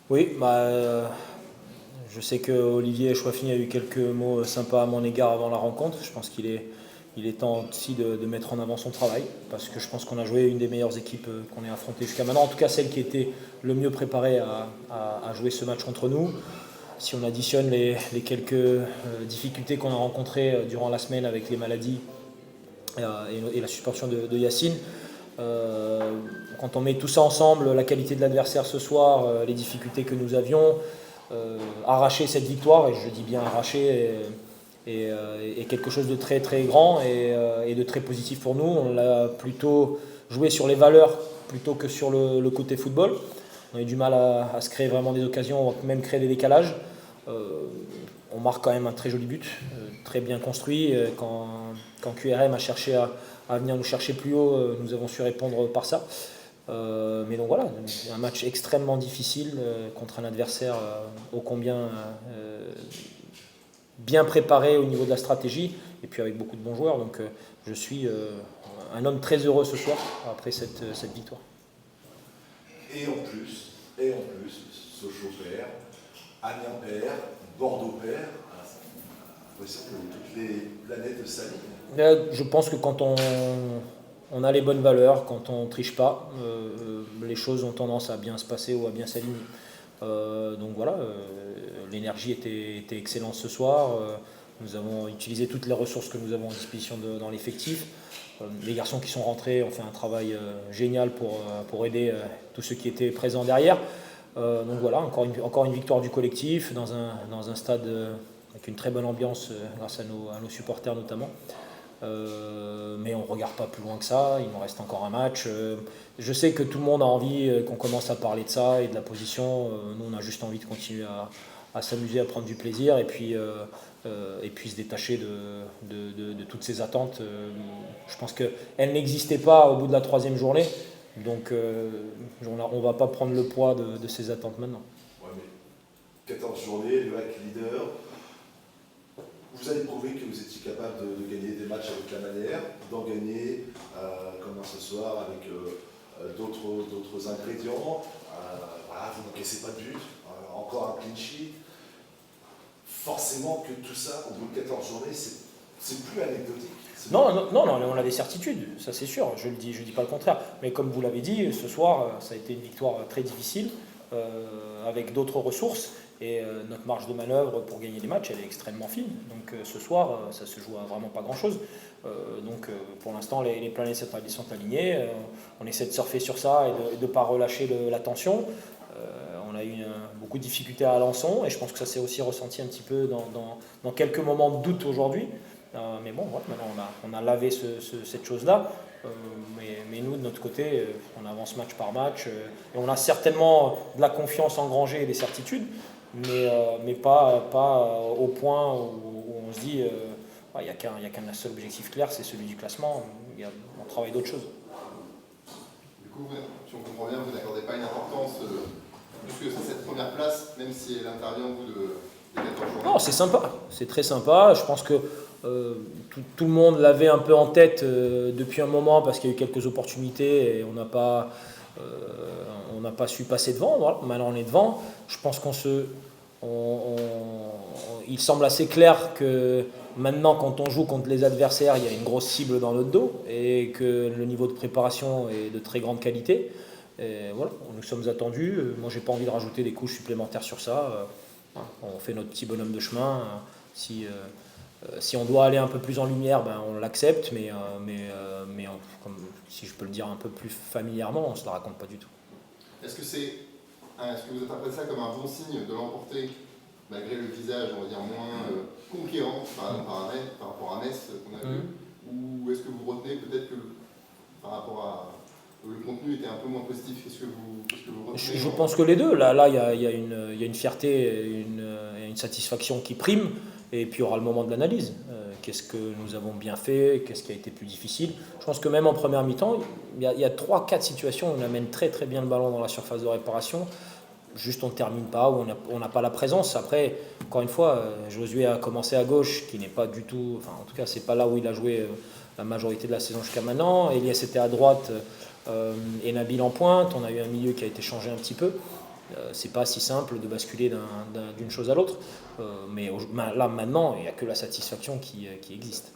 Oui, je sais que Olivier Chouafini a eu quelques mots sympas à mon égard avant la rencontre. Je pense qu'il est temps aussi de mettre en avant son travail, parce que je pense qu'on a joué une des meilleures équipes qu'on ait affrontées jusqu'à maintenant, en tout cas celle qui était le mieux préparée à jouer ce match contre nous. Si on additionne les quelques difficultés qu'on a rencontrées durant la semaine avec les maladies et la suspension de Yacine, quand on met tout ça ensemble, la qualité de l'adversaire ce soir, les difficultés que nous avions, arracher cette victoire, et je dis bien arracher, est quelque chose de très très grand et de très positif pour nous. On l'a plutôt joué sur les valeurs plutôt que sur le côté football. On a eu du mal à se créer vraiment des occasions, même créer des décalages. On marque quand même un très joli but, très bien construit. Quand QRM a cherché à venir nous chercher plus haut, nous avons su répondre par ça. Mais donc voilà, un match extrêmement difficile contre un adversaire ô combien bien préparé au niveau de la stratégie et puis avec beaucoup de bons joueurs. Donc je suis un homme très heureux ce soir après cette victoire. Et en plus, Sochaux perd, Amiens perd, Bordeaux perd. On a l'impression que toutes les planètes s'alignent. Je pense que quand on a les bonnes valeurs, quand on ne triche pas, les choses ont tendance à bien se passer ou à bien s'aligner. Donc voilà, l'énergie était excellente ce soir. Nous avons utilisé toutes les ressources que nous avons à disposition dans l'effectif. Les garçons qui sont rentrés ont fait un travail génial pour aider tous ceux qui étaient présents derrière. Donc voilà, encore une victoire du collectif dans un stade avec une très bonne ambiance grâce à nos supporters notamment. Mais on ne regarde pas plus loin que ça, il nous reste encore un match. Je sais que tout le monde a envie qu'on commence à parler de ça et de la position. Nous, on a juste envie de continuer à s'amuser, à prendre du plaisir et puis se détacher de toutes ces attentes. Je pense qu'elles n'existaient pas au bout de la troisième journée, donc on ne va pas prendre le poids de ces attentes maintenant. Ouais, mais 14 journées, le hack leader. Vous avez prouvé que vous étiez capable de gagner des matchs avec la manière, d'en gagner comme ce soir avec d'autres ingrédients. Voilà, vous n'encaissez pas de but, encore un clean sheet. Forcément que tout ça, au bout de 14 journées, c'est plus anecdotique. Non, on a des certitudes, ça c'est sûr, je dis pas le contraire. Mais comme vous l'avez dit, ce soir, ça a été une victoire très difficile, avec d'autres ressources. Et notre marge de manœuvre pour gagner les matchs, elle est extrêmement fine. Donc ce soir, ça se joue à vraiment pas grand-chose. Pour l'instant, les planètes sont alignées. On essaie de surfer sur ça et de ne pas relâcher la tension. On a eu beaucoup de difficultés à Alençon et je pense que ça s'est aussi ressenti un petit peu dans quelques moments de doute aujourd'hui. Mais bon, voilà, maintenant on a lavé cette chose-là. Mais nous, de notre côté, on avance match par match. Et on a certainement de la confiance engrangée et des certitudes, mais pas au point où on se dit il n'y a qu'un seul objectif clair, c'est celui du classement. On travaille d'autres choses. Du coup, si on comprend bien, vous n'accordez pas une importance plus que cette première place, même si elle intervient au bout de 14 jours. Non, c'est sympa, c'est très sympa. Je pense que tout le monde l'avait un peu en tête depuis un moment parce qu'il y a eu quelques opportunités et on n'a pas su passer devant. Voilà. Maintenant on est devant. Je pense il semble assez clair que maintenant quand on joue contre les adversaires, il y a une grosse cible dans notre dos et que le niveau de préparation est de très grande qualité. Et voilà, nous sommes attendus. Moi j'ai pas envie de rajouter des couches supplémentaires sur ça. On fait notre petit bonhomme de chemin. Si on doit aller un peu plus en lumière, on l'accepte, mais si je peux le dire un peu plus familièrement, on ne se la raconte pas du tout. Est-ce que vous interprétez ça comme un bon signe de l'emporter, malgré le visage, on va dire, moins conquérant par rapport à Metz qu'on a vu, ou est-ce que vous retenez peut-être que par rapport à le contenu était un peu moins positif? Qu'est-ce que vous retenez? Je pense que les deux. Là, il y a une fierté et une satisfaction qui prime. Et puis il y aura le moment de l'analyse. Qu'est-ce que nous avons bien fait? Qu'est-ce qui a été plus difficile? Je pense que même en première mi-temps, il y a 3-4 situations où on amène très très bien le ballon dans la surface de réparation. Juste on ne termine pas, où on n'a pas la présence. Après, encore une fois, Josué a commencé à gauche, qui n'est pas du tout... Enfin, en tout cas, c'est pas là où il a joué la majorité de la saison jusqu'à maintenant. Elias était à droite et Nabil en pointe. On a eu un milieu qui a été changé un petit peu. C'est pas si simple de basculer d'une chose à l'autre. Mais là, maintenant, il n'y a que la satisfaction qui existe.